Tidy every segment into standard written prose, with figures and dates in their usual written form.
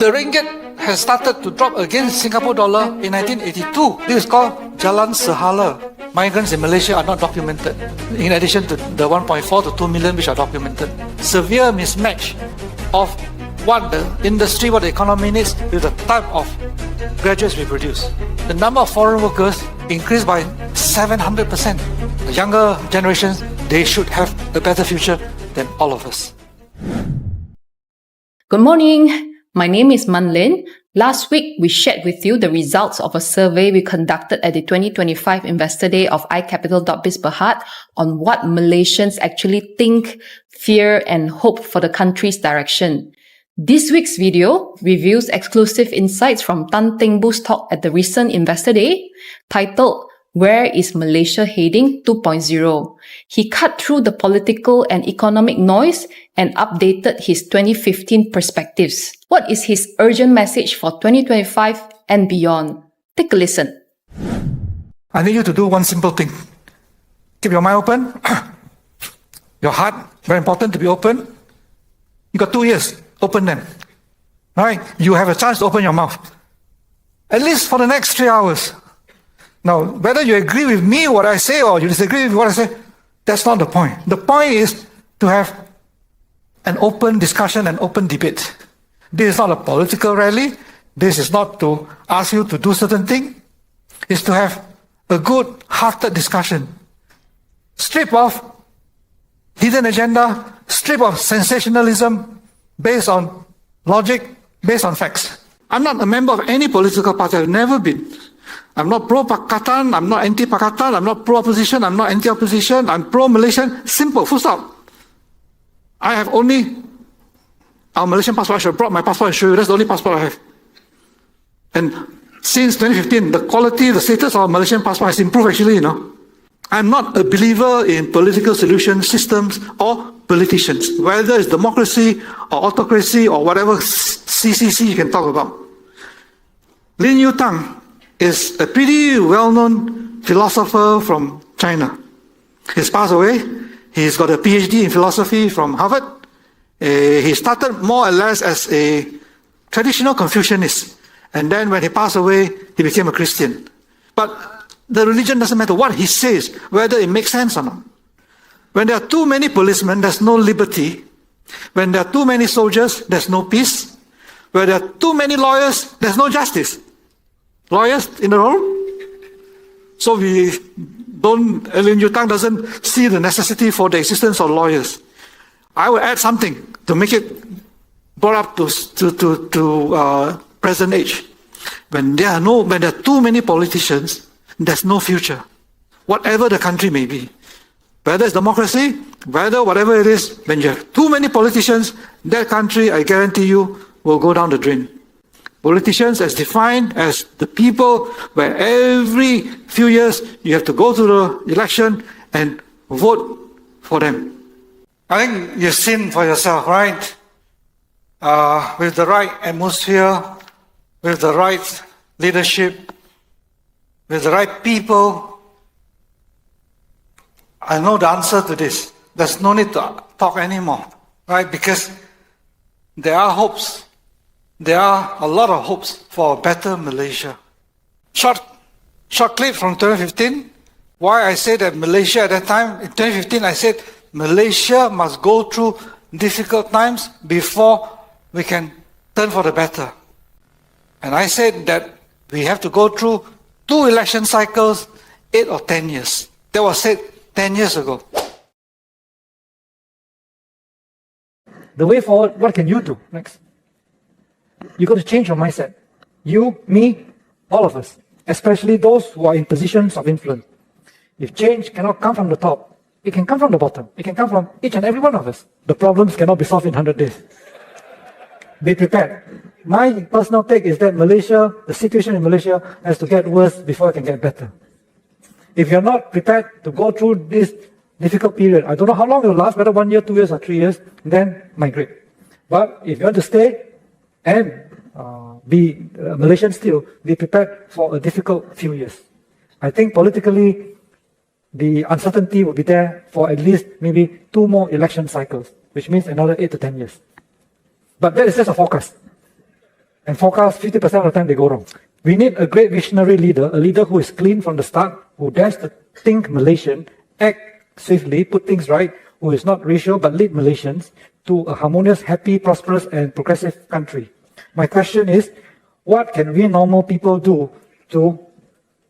The ringgit has started to drop against Singapore dollar in 1982. This is called Jalan Sehala. Migrants in Malaysia are not documented, in addition to the 1.4 to 2 million which are documented. Severe mismatch of what the industry, what the economy needs with the type of graduates we produce. The number of foreign workers increased by 700%. The younger generations, they should have a better future than all of us. Good morning. My name is Man Lin. Last week, we shared with you the results of a survey we conducted at the 2025 Investor Day of iCapital.biz Berhad on what Malaysians actually think, fear, and hope for the country's direction. This week's video reviews exclusive insights from Teng Boo's talk at the recent Investor Day, titled Where is Malaysia Heading 2.0? He cut through the political and economic noise and updated his 2015 perspectives. What is his urgent message for 2025 and beyond? Take a listen. I need you to do one simple thing. Keep your mind open. Your heart, very important to be open. You got 2 years, open them. All right, you have a chance to open your mouth. At least for the next 3 hours. Now, whether you agree with me, what I say, or you disagree with what I say, that's not the point. The point is to have an open discussion and open debate. This is not a political rally. This is not to ask you to do certain things. It's to have a good-hearted discussion. Strip off hidden agenda, strip off sensationalism based on logic, based on facts. I'm not a member of any political party. I've never been. I'm not pro-Pakatan, I'm not anti-Pakatan, I'm not pro-opposition, I'm not anti-opposition, I'm pro-Malaysian. Simple, full stop. I have only our Malaysian passport. I should have brought my passport and show you. That's the only passport I have. And since 2015, the quality, the status of our Malaysian passport has improved actually, you know. I'm not a believer in political solution systems or politicians, whether it's democracy or autocracy or whatever CCC you can talk about. Lin Yutang is a pretty well-known philosopher from China. He's passed away. He's got a PhD in philosophy from Harvard. He started more or less as a traditional Confucianist. And then when he passed away, he became a Christian. But the religion doesn't matter what he says, whether it makes sense or not. When there are too many policemen, there's no liberty. When there are too many soldiers, there's no peace. When there are too many lawyers, there's no justice. Lawyers in the room? So Lin Yutang doesn't see the necessity for the existence of lawyers. I will add something to make it brought up to present age. When there are too many politicians, there's no future. Whatever the country may be. Whether it's democracy, whatever it is, when you have too many politicians, that country, I guarantee you, will go down the drain. Politicians as defined as the people where every few years you have to go to the election and vote for them. I think you've seen for yourself, right? With the right atmosphere, with the right leadership, with the right people, I know the answer to this. There's no need to talk anymore, right? Because there are hopes. There are a lot of hopes for a better Malaysia. Short clip from 2015. Why I say that Malaysia at that time, in 2015, I said Malaysia must go through difficult times before we can turn for the better. And I said that we have to go through 2 election cycles, 8 or 10 years. That was said 10 years ago. The way forward, what can you do next? You got to change your mindset. You, me, all of us, especially those who are in positions of influence. If change cannot come from the top, it can come from the bottom. It can come from each and every one of us. The problems cannot be solved in 100 days. Be prepared. My personal take is that Malaysia, the situation in Malaysia has to get worse before it can get better. If you're not prepared to go through this difficult period, I don't know how long it will last, whether 1 year, 2 years or 3 years, then migrate. But if you want to stay, and be Malaysian still, be prepared for a difficult few years. I think politically, the uncertainty will be there for at least maybe 2 more election cycles, which means another 8 to 10 years. But that is just a forecast. and forecast 50% of the time they go wrong. We need a great visionary leader, a leader who is clean from the start, who dares to think Malaysian, act swiftly, put things right, who is not racial but lead Malaysians to a harmonious, happy, prosperous and progressive country. My question is, what can we normal people do to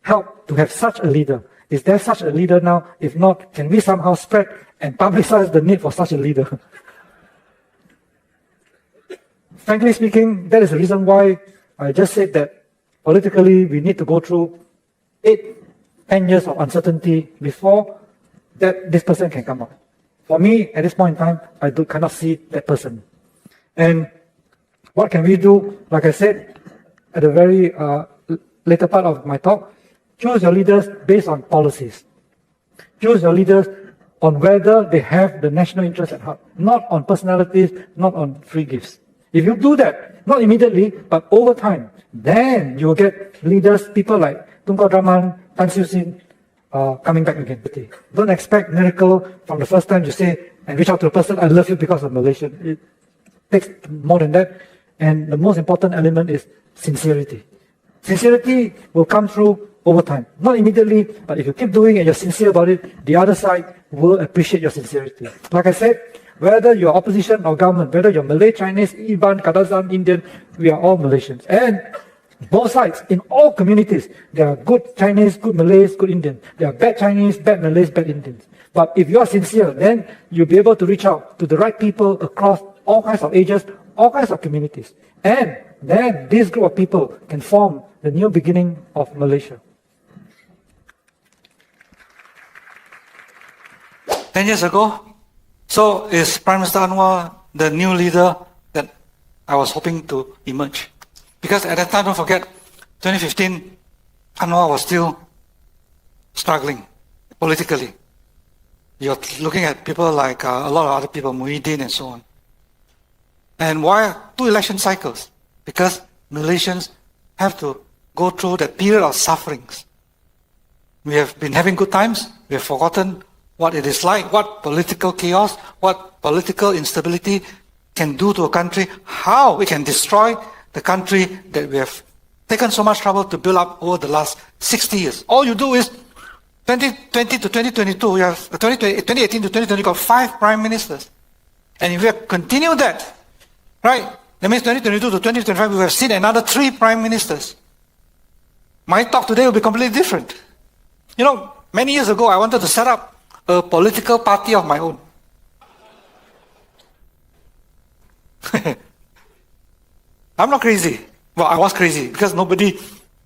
help to have such a leader? Is there such a leader now? If not, can we somehow spread and publicize the need for such a leader? Frankly speaking, that is the reason why I just said that politically we need to go through 10 years of uncertainty before this person can come up. For me, at this point in time, I cannot see that person. And what can we do? Like I said, at the very later part of my talk, choose your leaders based on policies. Choose your leaders on whether they have the national interest at heart, not on personalities, not on free gifts. If you do that, not immediately, but over time, then you will get leaders, people like Tunku Abdul Rahman, Tan Siew Sin, coming back again. Don't expect miracle from the first time you say and reach out to a person, I love you because of Malaysian. It takes more than that. And the most important element is sincerity. Sincerity will come through over time. Not immediately, but if you keep doing it and you're sincere about it, the other side will appreciate your sincerity. Like I said, whether you're opposition or government, whether you're Malay, Chinese, Iban, Kadazan, Indian, we are all Malaysians. And both sides, in all communities, there are good Chinese, good Malays, good Indians. There are bad Chinese, bad Malays, bad Indians. But if you are sincere, then you'll be able to reach out to the right people across all kinds of ages, all kinds of communities. And then this group of people can form the new beginning of Malaysia. 10 years ago, so is Prime Minister Anwar the new leader that I was hoping to emerge? Because at that time, don't forget, 2015, Anwar was still struggling politically. You're looking at people like a lot of other people, Muhyiddin and so on. And why 2 election cycles? Because Malaysians have to go through that period of sufferings. We have been having good times, we have forgotten what it is like, what political chaos, what political instability can do to a country, how it can destroy the country that we have taken so much trouble to build up over the last 60 years. All you do is 2020 to 2022, you have 2018 to 2020, you got 5 prime ministers. And if we continue that, right, that means 2022 to 2025, we have seen another 3 prime ministers. My talk today will be completely different. You know, many years ago, I wanted to set up a political party of my own. I'm not crazy. Well, I was crazy because nobody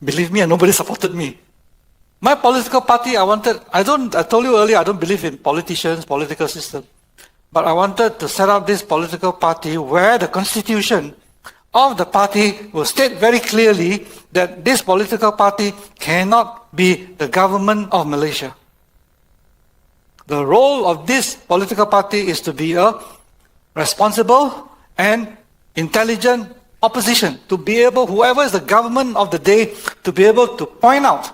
believed me and nobody supported me. My political party, I told you earlier, I don't believe in politicians, political system. But I wanted to set up this political party where the constitution of the party will state very clearly that this political party cannot be the government of Malaysia. The role of this political party is to be a responsible and intelligent opposition, to be able, whoever is the government of the day, to be able to point out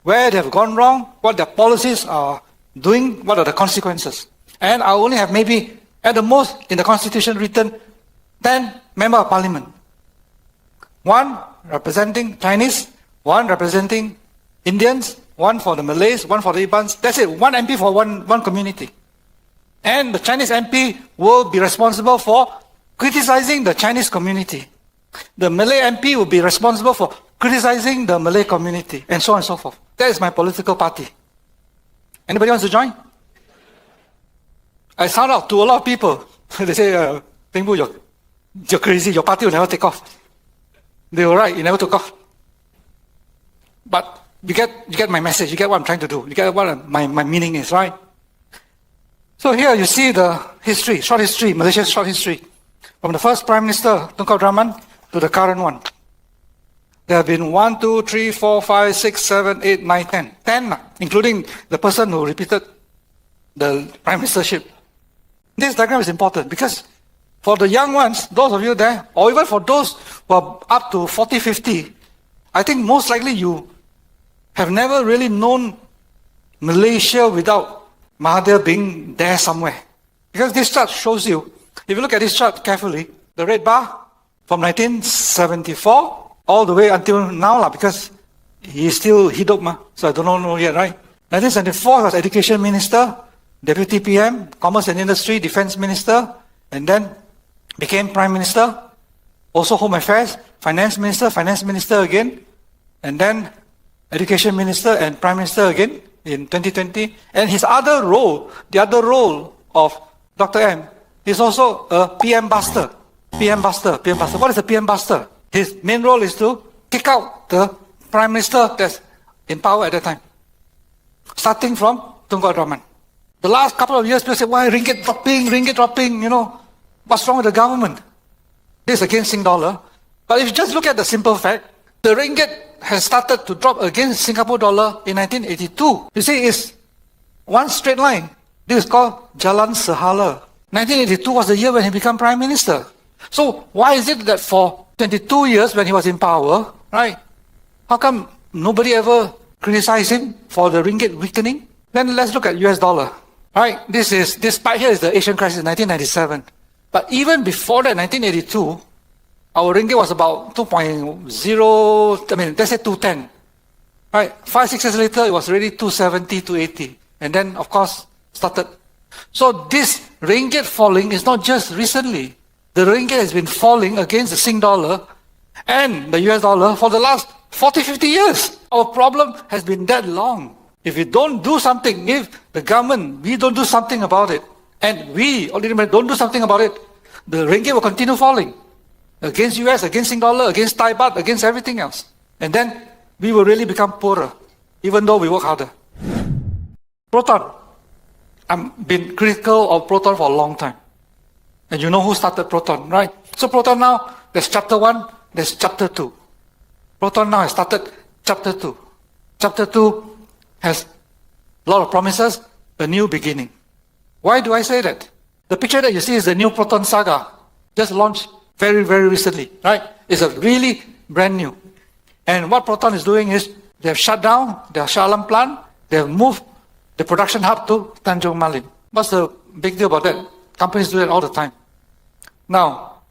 where they have gone wrong, what their policies are doing, what are the consequences. And I only have maybe, at the most, in the constitution written, 10 members of parliament. 1 representing Chinese, 1 representing Indians, 1 for the Malays, 1 for the Ibans. That's it, 1 MP for one community. And the Chinese MP will be responsible for criticizing the Chinese community. The Malay MP will be responsible for criticizing the Malay community, and so on and so forth. That is my political party. Anybody wants to join? I sound out to a lot of people. They say, Teng Boo, you're crazy, your party will never take off. They were right, it never took off. But you get my message, you get what I'm trying to do, you get what my meaning is, right? So here you see the history, short history, Malaysia's short history. From the first Prime Minister, Tunku Abdul Rahman, to the current one. There have been 1, 2, 3, 4, 5, 6, 7, 8, 9, 10. 10, including the person who repeated the Prime Ministership. This diagram is important because for the young ones, those of you there, or even for those who are up to 40, 50, I think most likely you have never really known Malaysia without Mahathir being there somewhere. Because this chart shows you, if you look at this chart carefully, the red bar, from 1974 all the way until now, because he's still hidup, so I don't know yet, right? 1974, he was Education Minister, Deputy PM, Commerce and Industry, Defence Minister, and then became Prime Minister, also Home Affairs, Finance Minister again, and then Education Minister and Prime Minister again in 2020. And his other role, the other role of Dr. M, is also a PM Buster. PM Buster. What is a PM Buster? His main role is to kick out the Prime Minister that's in power at that time. Starting from Tunku Abdul Rahman. The last couple of years, people say, why ringgit dropping, what's wrong with the government? This is against Sing dollar. But if you just look at the simple fact, the ringgit has started to drop against Singapore dollar in 1982. You see, it's one straight line. This is called Jalan Sehala. 1982 was the year when he became Prime Minister. So why is it that for 22 years when he was in power, right, how come nobody ever criticized him for the ringgit weakening? Then let's look at US dollar. Right, this spike here is the Asian crisis in 1997. But even before that, 1982, our ringgit was about 2.0, let's say 210. Right, 5-6 years later, it was already 270, 280. And then, of course, started. So this ringgit falling is not just recently. The ringgit has been falling against the Sing dollar and the US dollar for the last 40, 50 years. Our problem has been that long. If we don't do something, if the government, we don't do something about it, and we, ordinary don't do something about it, the ringgit will continue falling. Against US, against Sing dollar, against Thai baht, against everything else. And then we will really become poorer, even though we work harder. Proton. I've been critical of Proton for a long time. And you know who started Proton, right? So Proton now, there's chapter 1, there's chapter 2. Proton now has started chapter 2. Chapter 2 has a lot of promises, a new beginning. Why do I say that? The picture that you see is the new Proton Saga, just launched very, very recently, right? It's a really brand new. And what Proton is doing is, they have shut down their Shah Alam plant, they have moved the production hub to Tanjung Malim. What's the big deal about that? Companies do that all the time. Now,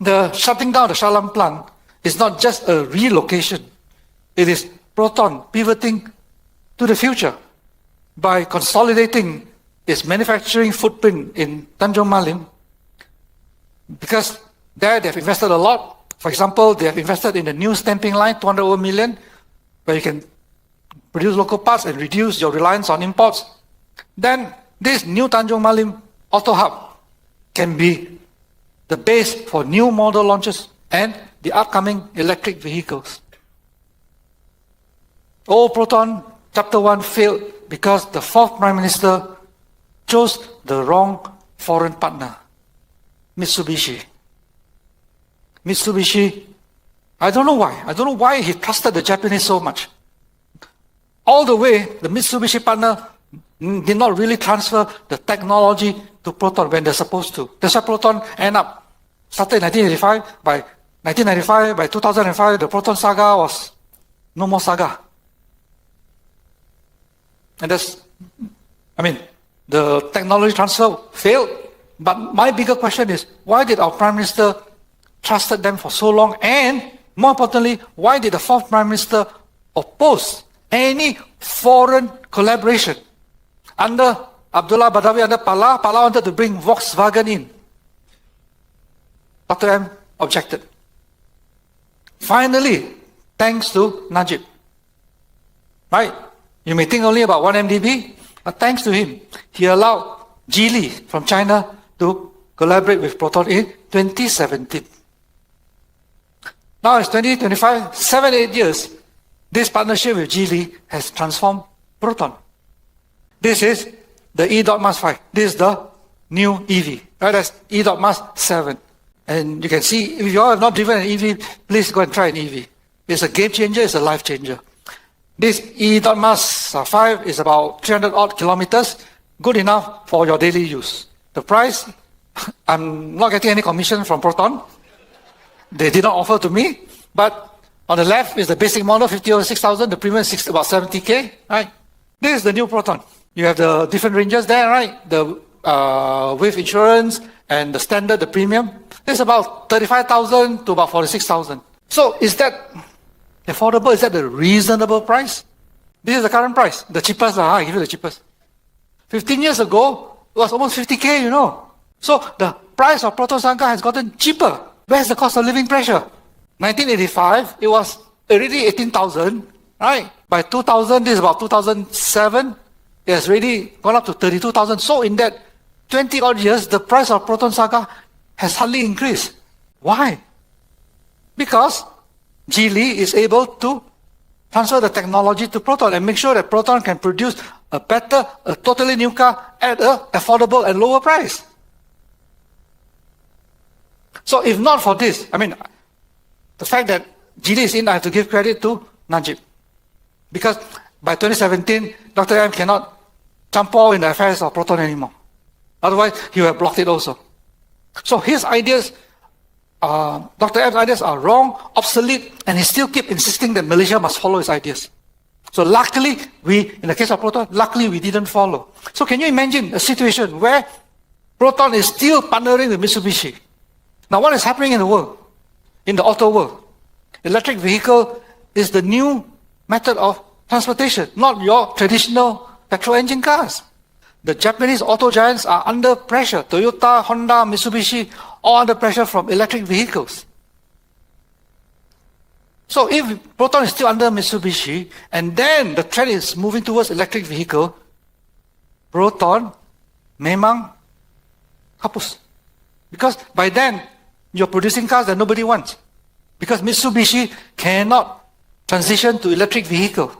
the shutting down the Shah Alam plant is not just a relocation. It is Proton pivoting to the future by consolidating its manufacturing footprint in Tanjung Malim, because there they've invested a lot. For example, they have invested in the new stamping line, 200 over million, where you can produce local parts and reduce your reliance on imports. Then this new Tanjung Malim Auto Hub can be the base for new model launches and the upcoming electric vehicles. Old Proton Chapter 1 failed because the fourth Prime Minister chose the wrong foreign partner, Mitsubishi. Mitsubishi, I don't know why. I don't know why he trusted the Japanese so much. All the way, the Mitsubishi partner did not really transfer the technology to Proton when they're supposed to. That's why Proton started in 1985. By 1995, by 2005, the Proton saga was no more saga. And the technology transfer failed. But my bigger question is, why did our Prime Minister trusted them for so long? And more importantly, why did the fourth Prime Minister oppose any foreign collaboration? Under Abdullah Badawi, under Pala wanted to bring Volkswagen in. Dr. M objected. Finally, thanks to Najib. Right? You may think only about 1 MDB, but thanks to him, he allowed Geely from China to collaborate with Proton in 2017. Now it's 2025, 7-8 years. This partnership with Geely has transformed Proton. This is the E.Mas 5. This is the new EV. Right? That's E.Mas 7. And you can see, if you all have not driven an EV, please go and try an EV. It's a game changer, it's a life changer. This E.Mas 5 is about 300 odd kilometers, good enough for your daily use. The price, I'm not getting any commission from Proton. They did not offer to me, but on the left is the basic model, 50 over 6,000, the premium is about 70K, right? This is the new Proton. You have the different ranges there, right? The with insurance and the standard, the premium, is about 35,000 to about 46,000. So is that affordable? Is that the reasonable price? This is the current price, the cheapest. I give you the cheapest. 15 years ago, it was almost 50K, So the price of Proton Sangha has gotten cheaper. Where's the cost of living pressure? 1985, it was already 18,000, right? By 2000, this is about 2007, it has already gone up to 32,000. So in that 20 odd years, the price of Proton Sangha has hardly increased. Why? Because Geely is able to transfer the technology to Proton and make sure that Proton can produce a better, a totally new car at an affordable and lower price. So if not for this, the fact that Geely is in, I have to give credit to Najib. Because by 2017, Dr. M cannot jump all in the affairs of Proton anymore. Otherwise, he would have blocked it also. So his ideas, Dr. M's ideas are wrong, obsolete, and he still keeps insisting that Malaysia must follow his ideas. So luckily, in the case of Proton, luckily we didn't follow. So can you imagine a situation where Proton is still partnering with Mitsubishi? Now what is happening in the world? In the auto world? Electric vehicle is the new method of transportation, not your traditional petrol engine cars. The Japanese auto giants are under pressure. Toyota, Honda, Mitsubishi, all under pressure from electric vehicles. So if Proton is still under Mitsubishi, and then the trend is moving towards electric vehicle, Proton memang hapus. Because by then, you're producing cars that nobody wants. Because Mitsubishi cannot transition to electric vehicle.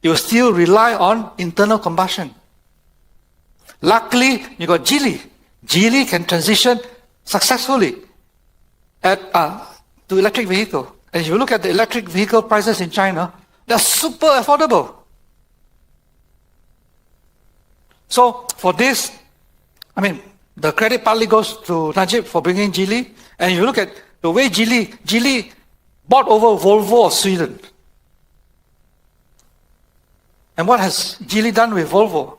It will still rely on internal combustion. Luckily, you got Geely. Geely can transition successfully to electric vehicle. And if you look at the electric vehicle prices in China, they're super affordable. So for this, the credit partly goes to Najib for bringing Geely. And if you look at the way Geely bought over Volvo of Sweden. And what has Geely done with Volvo?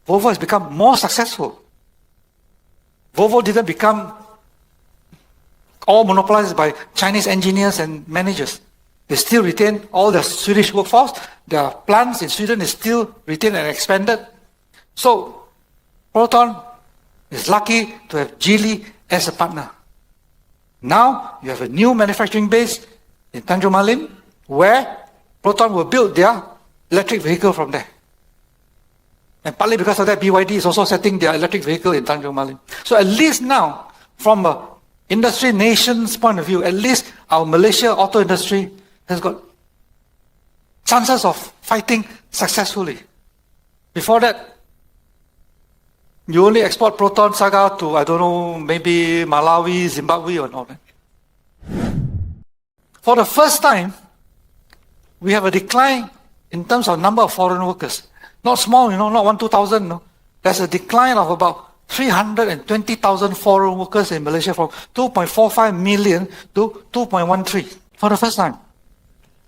Volvo has become more successful. Volvo didn't become all monopolized by Chinese engineers and managers. They still retain all their Swedish workforce. Their plants in Sweden is still retained and expanded. So, Proton is lucky to have Geely as a partner. Now, you have a new manufacturing base in Tanjung Malim, where Proton will build their electric vehicle from there. And partly because of that, BYD is also setting their electric vehicle in Tanjung Malim. So at least now, from an industry nation's point of view, at least our Malaysia auto industry has got chances of fighting successfully. Before that, you only export Proton Saga to, maybe Malawi, Zimbabwe or not. For the first time, we have a decline in terms of number of foreign workers. Not small, not 1,000-2,000. No. There's a decline of about 320,000 foreign workers in Malaysia from 2.45 million to 2.13 for the first time.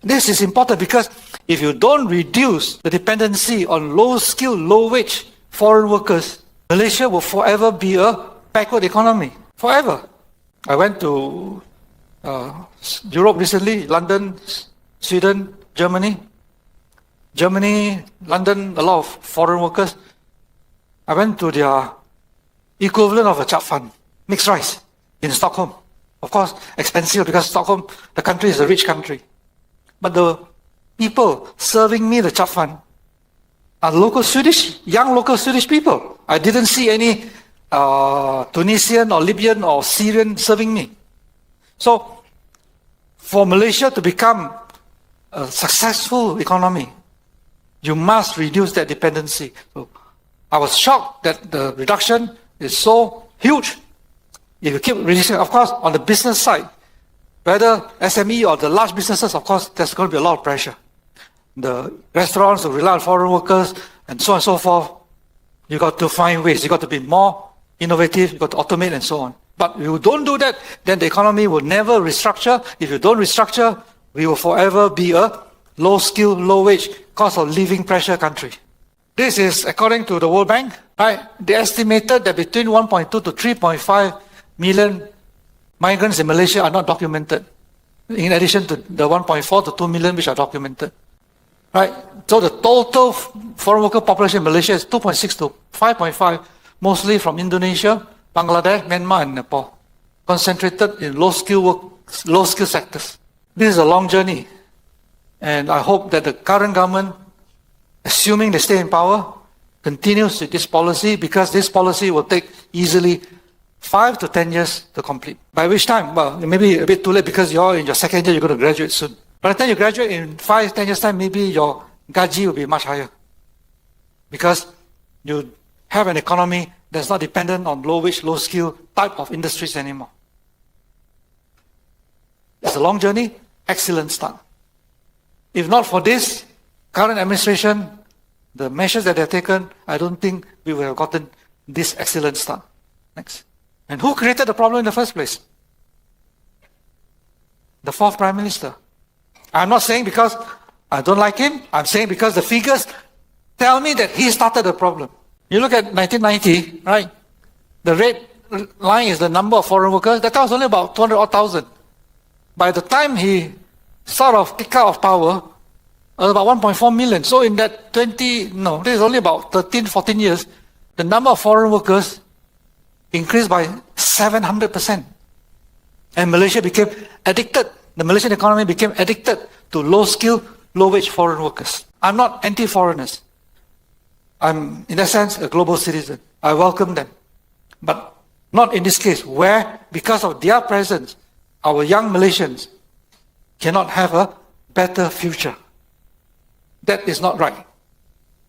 This is important because if you don't reduce the dependency on low-skilled, low-wage foreign workers, Malaysia will forever be a backward economy. Forever. I went to Europe recently, London, Sweden, Germany, London, a lot of foreign workers. I went to their equivalent of a chap fund, mixed rice, in Stockholm. Of course, expensive because Stockholm, the country is a rich country. But the people serving me the chap fund are young local Swedish people. I didn't see any Tunisian or Libyan or Syrian serving me. So, for Malaysia to become a successful economy, you must reduce that dependency. So I was shocked that the reduction is so huge. If you keep reducing, of course, on the business side, whether SME or the large businesses, of course, there's going to be a lot of pressure. The restaurants will rely on foreign workers and so on and so forth. You got to find ways. You got to be more innovative. You got to automate and so on. But if you don't do that, then the economy will never restructure. If you don't restructure, we will forever be a low-skill, low-wage, cost of living pressure country. This is according to the World Bank. Right? They estimated that between 1.2 to 3.5 million migrants in Malaysia are not documented, in addition to the 1.4 to 2 million which are documented. Right? So the total foreign worker population in Malaysia is 2.6 to 5.5, mostly from Indonesia, Bangladesh, Myanmar, and Nepal, concentrated in low-skill sectors. This is a long journey, and I hope that the current government, assuming they stay in power, continues with this policy, because this policy will take easily 5 to 10 years to complete. By which time, well, it may be a bit too late because you're in your second year, you're going to graduate soon. By the time you graduate in 5, 10 years' time, maybe your gaji will be much higher, because you have an economy that's not dependent on low-wage, low-skill type of industries anymore. It's a long journey, excellent start. If not for this current administration, the measures that they've taken, I don't think we would have gotten this excellent start. Next. And who created the problem in the first place? The fourth Prime Minister. I'm not saying because I don't like him, I'm saying because the figures tell me that he started the problem. You look at 1990, right? The red line is the number of foreign workers. That time was only about 200,000. By the time he sort of kicked out of power, it was about 1.4 million. So in that this is only about 13, 14 years, the number of foreign workers increased by 700%. And Malaysia became addicted. The Malaysian economy became addicted to low-skill, low-wage foreign workers. I'm not anti-foreigners. I'm, in that sense, a global citizen. I welcome them. But not in this case, where, because of their presence, our young Malaysians cannot have a better future. That is not right.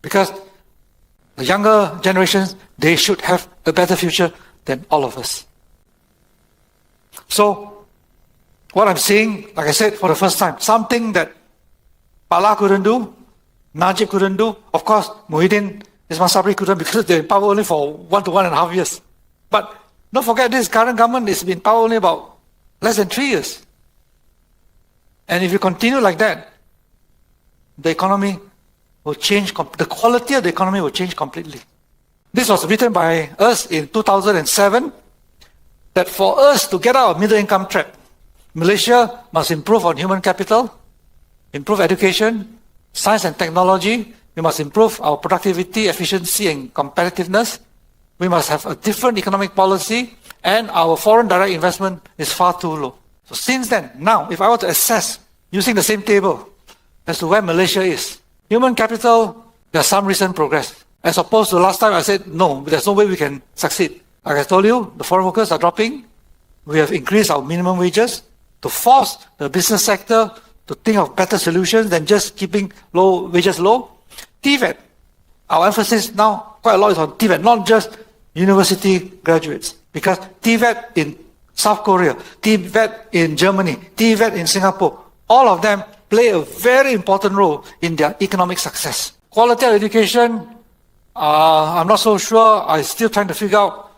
Because the younger generations, they should have a better future than all of us. So, what I'm seeing, like I said, for the first time, something that Pala couldn't do, Najib couldn't do. Of course, Muhyiddin, Ismail Sabri couldn't, because they're in power only for 1 to 1.5 years. But don't forget, this current government has been in power only about less than 3 years. And if you continue like that, the economy will change, the quality of the economy will change completely. This was written by us in 2007, that for us to get out of middle income trap, Malaysia must improve on human capital, improve education, science and technology. We must improve our productivity, efficiency and competitiveness. We must have a different economic policy, and our foreign direct investment is far too low. So since then, now, if I were to assess using the same table as to where Malaysia is, human capital, there's some recent progress. As opposed to last time I said, no, there's no way we can succeed. Like I told you, the foreign workers are dropping. We have increased our minimum wages to force the business sector to think of better solutions than just keeping low wages low. TVET, our emphasis now quite a lot is on TVET, not just university graduates. Because TVET in South Korea, TVET in Germany, TVET in Singapore, all of them play a very important role in their economic success. Quality of education, I'm not so sure. I'm still trying to figure out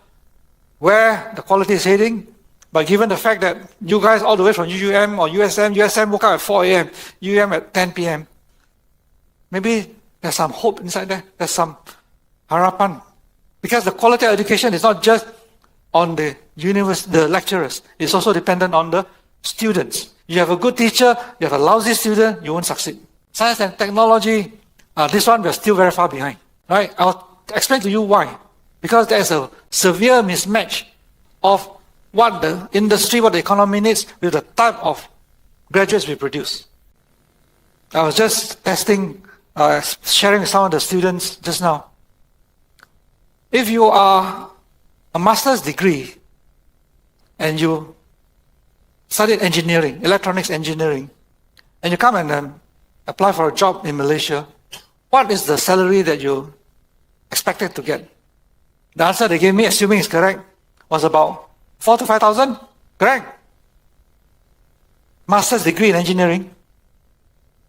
where the quality is heading. But given the fact that you guys all the way from UUM or USM woke up at 4 a.m., UUM at 10 p.m., maybe there's some hope inside there. There's some harapan. Because the quality of education is not just on the lecturers. It's also dependent on the students. You have a good teacher, you have a lousy student, you won't succeed. Science and technology, this one we're still very far behind. Right? I'll explain to you why. Because there's a severe mismatch of what the industry, what the economy needs with the type of graduates we produce. I was just sharing with some of the students just now. If you are a master's degree and you studied engineering, electronics engineering, and you come and apply for a job in Malaysia, what is the salary that you expected to get? The answer they gave me, assuming it's correct, was about 4,000 to 5,000. Correct? Master's degree in engineering.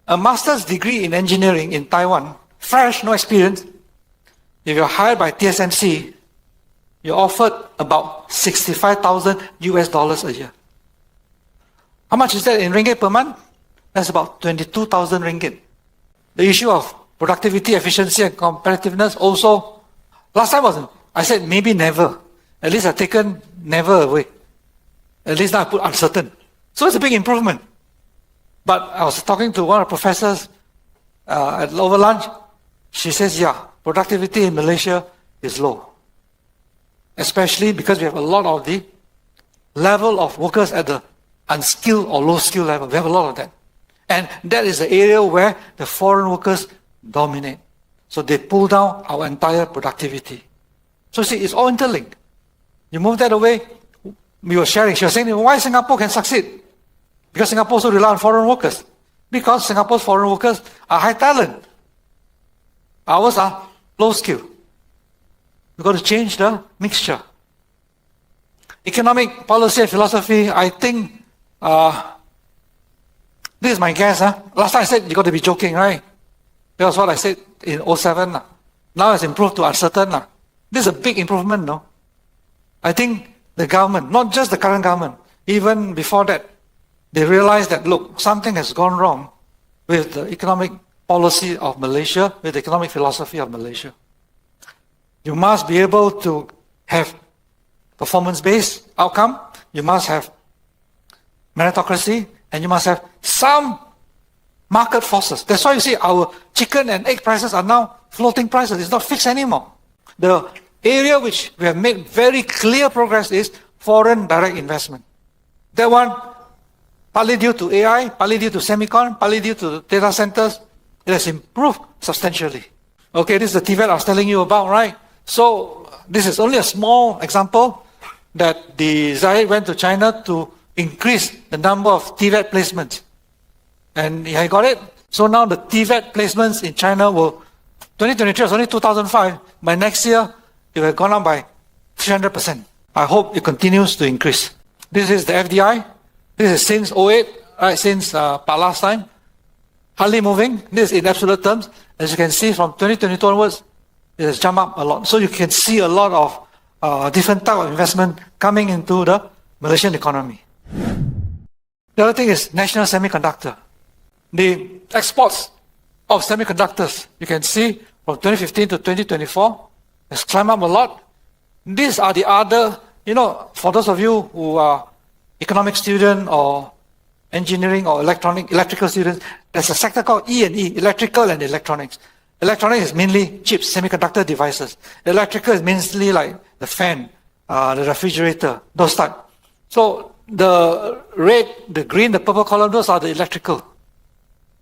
A master's degree in engineering in Taiwan, fresh, no experience. If you're hired by TSMC, you're offered about 65,000 US dollars a year. How much is that in ringgit per month? That's about 22,000 ringgit. The issue of productivity, efficiency and competitiveness also Last time I said maybe never. At least I've taken never away. At least now I put uncertain. So it's a big improvement. But I was talking to one of the professors at over lunch. She says, yeah, productivity in Malaysia is low. Especially because we have a lot of the level of workers at the unskilled or low skill level. We have a lot of that. And that is the area where the foreign workers dominate. So they pull down our entire productivity. So see, it's all interlinked. You move that away, we were sharing. She was saying, why Singapore can succeed? Because Singapore also rely on foreign workers. Because Singapore's foreign workers are high talent. Ours are low skill. We've got to change the mixture. Economic policy and philosophy, I think, this is my guess. Last time I said you got to be joking, right? That was what I said in 2007. Now it's improved to uncertain. This is a big improvement, no? I think the government, not just the current government, even before that, they realized that, look, something has gone wrong with the economic policy of Malaysia, with the economic philosophy of Malaysia. You must be able to have performance-based outcome, you must have meritocracy, and you must have some market forces. That's why you see our chicken and egg prices are now floating prices. It's not fixed anymore. The area which we have made very clear progress is foreign direct investment. That one, partly due to AI, partly due to semicon, partly due to data centers, it has improved substantially. Okay, this is the TVET I was telling you about, right? So this is only a small example that the Zahid went to China to increase the number of TVET placements. And he got it. So now the TVET placements in China will, 2023 was only 2005. By next year, it will have gone up by 300%. I hope it continues to increase. This is the FDI. This is since 08, right, since last time. Hardly moving. This is in absolute terms. As you can see, from 2022 onwards, it has jumped up a lot. So you can see a lot of different type of investment coming into the Malaysian economy. The other thing is national semiconductor. The exports of semiconductors, you can see from 2015 to 2024, has climbed up a lot. These are the other, for those of you who are economic student or engineering or electrical students, there's a sector called E&E, electrical and electronics. Electronics is mainly chips, semiconductor devices. Electrical is mainly like the fan, the refrigerator, those type. So the red, the green, the purple column, those are the electrical.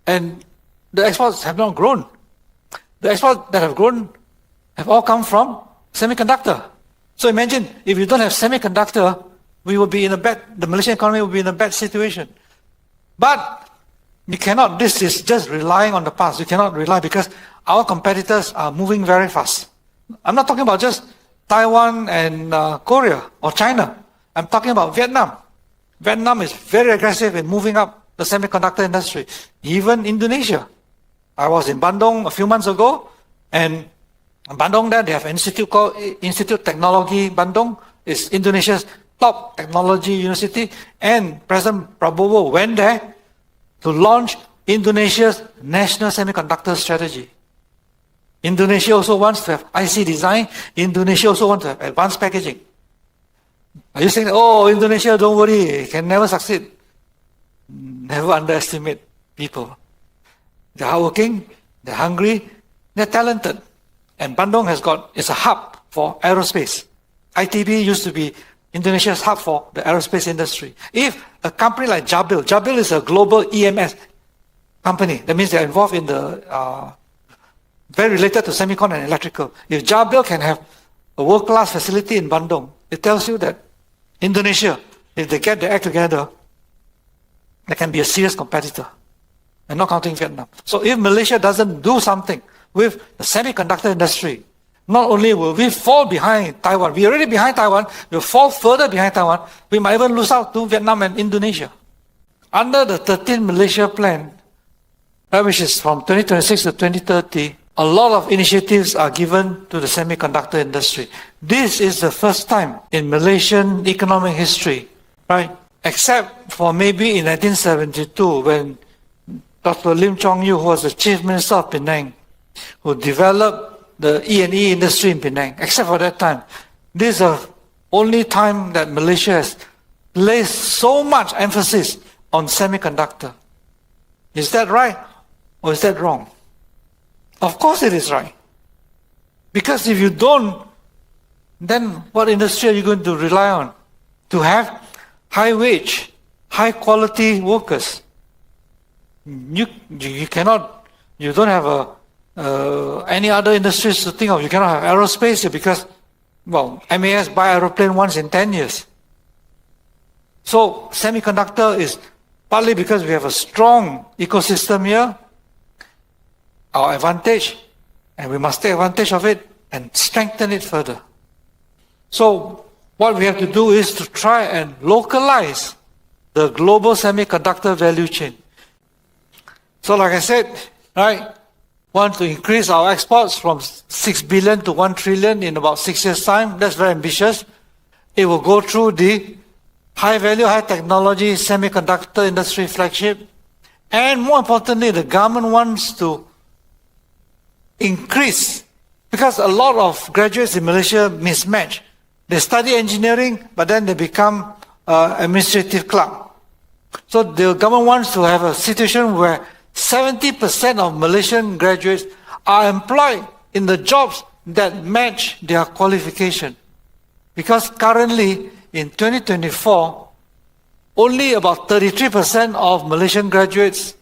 And the exports have not grown. The exports that have grown have all come from semiconductor. So imagine if you don't have semiconductor, we will be in the Malaysian economy will be in a bad situation. But you cannot, this is just relying on the past. You cannot rely because our competitors are moving very fast. I'm not talking about just Taiwan and Korea or China. I'm talking about Vietnam. Vietnam is very aggressive in moving up the semiconductor industry. Even Indonesia. I was in Bandung a few months ago, and in Bandung there they have an institute called Institute Technology Bandung. It's Indonesia's top technology university, and President Prabowo went there to launch Indonesia's national semiconductor strategy. Indonesia also wants to have IC design. Indonesia also wants to have advanced packaging. Are you saying, oh, Indonesia, don't worry, it can never succeed? Never underestimate people. They're hardworking, they're hungry, they're talented. And Bandung it's a hub for aerospace. ITB used to be Indonesia's hub for the aerospace industry. If a company like Jabil is a global EMS company, that means they're involved in the, very related to semicon and electrical. If Jabil can have a world-class facility in Bandung, it tells you that Indonesia, if they get their act together, they can be a serious competitor. And not counting Vietnam. So if Malaysia doesn't do something with the semiconductor industry, not only will we fall behind Taiwan, we're already behind Taiwan, we'll fall further behind Taiwan, we might even lose out to Vietnam and Indonesia. Under the 13 Malaysia plan, which is from 2026 to 2030, a lot of initiatives are given to the semiconductor industry. This is the first time in Malaysian economic history, right? Except for maybe in 1972 when Dr. Lim Chong Yu, who was the Chief Minister of Penang, who developed the E&E industry in Penang, except for that time. This is the only time that Malaysia has placed so much emphasis on semiconductor. Is that right or is that wrong? Of course it is right. Because if you don't, then what industry are you going to rely on? To have high wage, high quality workers. You cannot, you don't have any other industries to think of. You cannot have aerospace here because, well, MAS buy aeroplane once in 10 years. So semiconductor is partly because we have a strong ecosystem here, our advantage, and we must take advantage of it and strengthen it further. So what we have to do is to try and localize the global semiconductor value chain. So like I said, right, want to increase our exports from 6 billion to 1 trillion in about 6 years' time. That's very ambitious. It will go through the high value, high technology semiconductor industry flagship. And more importantly, the government wants to increase, because a lot of graduates in Malaysia mismatch. They study engineering, but then they become administrative clerk. So the government wants to have a situation where 70% of Malaysian graduates are employed in the jobs that match their qualification. Because currently, in 2024, only about 33% of Malaysian graduates,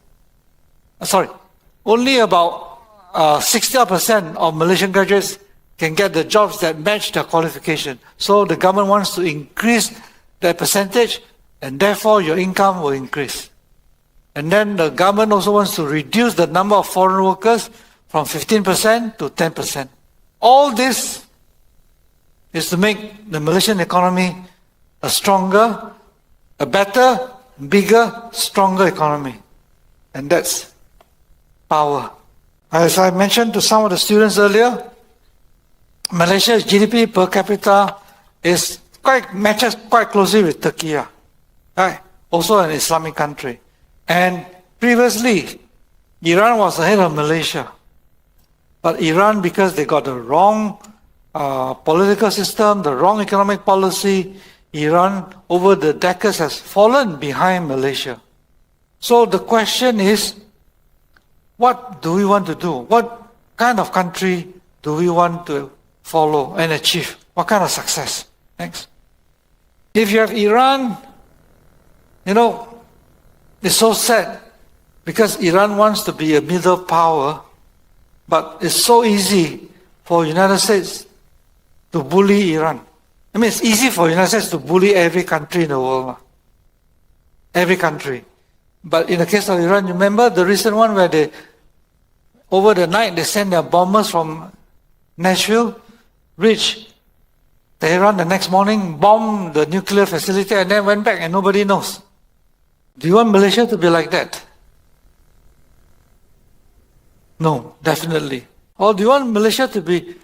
only about 60% of Malaysian graduates can get the jobs that match their qualification. So the government wants to increase that percentage, and therefore your income will increase. And then the government also wants to reduce the number of foreign workers from 15% to 10%. All this is to make the Malaysian economy a stronger, a better, bigger, stronger economy. And that's power. As I mentioned to some of the students earlier, Malaysia's GDP per capita matches quite closely with Turkey, right? Also an Islamic country. And previously, Iran was ahead of Malaysia. But Iran, because they got the wrong political system, the wrong economic policy, Iran over the decades has fallen behind Malaysia. So the question is, what do we want to do? What kind of country do we want to follow and achieve? What kind of success? Next. If you have Iran, it's so sad because Iran wants to be a middle power, but it's so easy for United States to bully Iran. I mean, it's easy for United States to bully every country in the world. Every country. But in the case of Iran, you remember the recent one where over the night, they sent their bombers from Nashville, reach Tehran the next morning, bomb the nuclear facility, and then went back and nobody knows. Do you want Malaysia to be like that? No, definitely. Or do you want Malaysia to be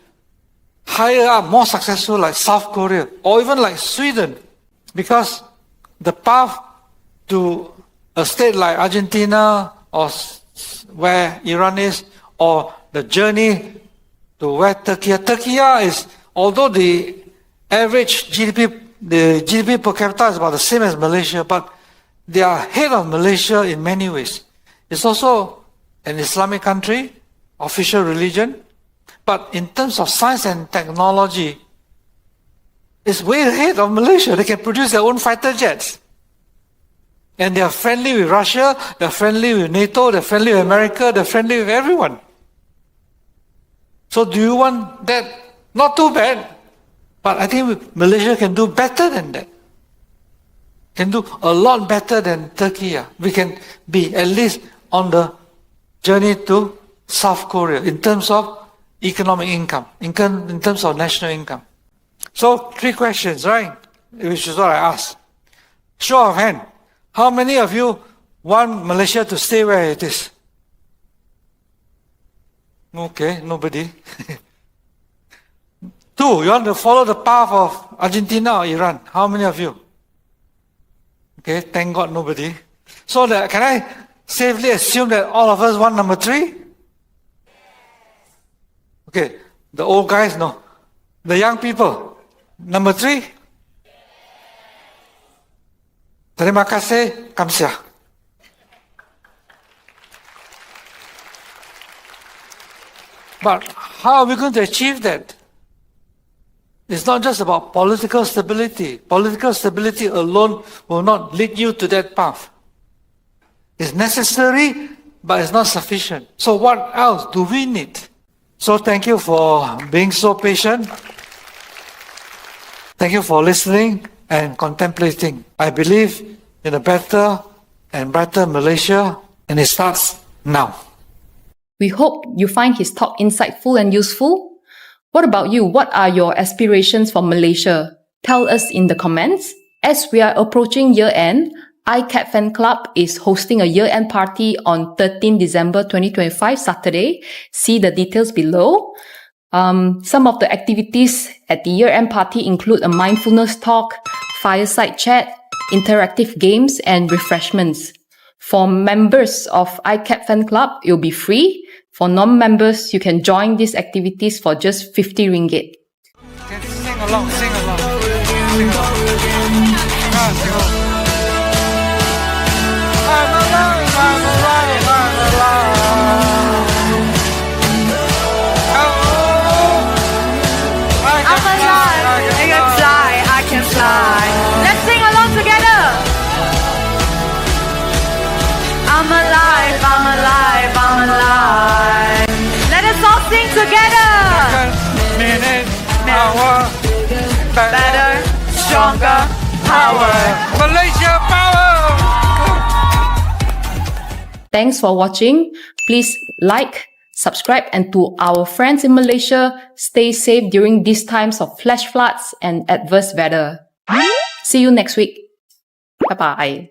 higher up, more successful like South Korea, or even like Sweden? Because the path to a state like Argentina, or where Iran is, or the journey to where Turkey is, although the average GDP per capita is about the same as Malaysia, but they are ahead of Malaysia in many ways. It's also an Islamic country, official religion, but in terms of science and technology, it's way ahead of Malaysia. They can produce their own fighter jets. And they are friendly with Russia, they're friendly with NATO, they're friendly with America, they're friendly with everyone. So do you want that? Not too bad, but I think Malaysia can do better than that. Can do a lot better than Turkey. We can be at least on the journey to South Korea in terms of economic income, in terms of national income. So 3 questions, right? Which is what I asked. Show of hand. How many of you want Malaysia to stay where it is? Okay, nobody. 2, you want to follow the path of Argentina or Iran? How many of you? Okay, thank God nobody. So can I safely assume that all of us want number 3? Okay, The old guys, no. The young people. Number 3. Terima kasih, kamsia. But how are we going to achieve that? It's not just about political stability. Political stability alone will not lead you to that path. It's necessary, but it's not sufficient. So what else do we need? So thank you for being so patient. Thank you for listening and contemplating. I believe in a better and brighter Malaysia, and it starts now. We hope you find his talk insightful and useful. What about you? What are your aspirations for Malaysia? Tell us in the comments. As we are approaching year-end, iCap Fan Club is hosting a year-end party on 13 December 2025, Saturday. See the details below. Some of the activities at the year-end party include a mindfulness talk, fireside chat, interactive games, and refreshments. For members of iCap Fan Club, it will be free. For non-members, you can join these activities for just 50 ringgit. Sing along, sing along. Sing along. Sing along. I'm alive, I'm alive, I'm alive. I'm alive, I can fly, I can fly. Let's sing along together. I'm alive, I'm alive, I'm alive. Let us all sing together. Minute, hour, Better, stronger, power. Malaysia power! Thanks for watching. Please like, subscribe, and to our friends in Malaysia, stay safe during these times of flash floods and adverse weather. See you next week. Bye-bye.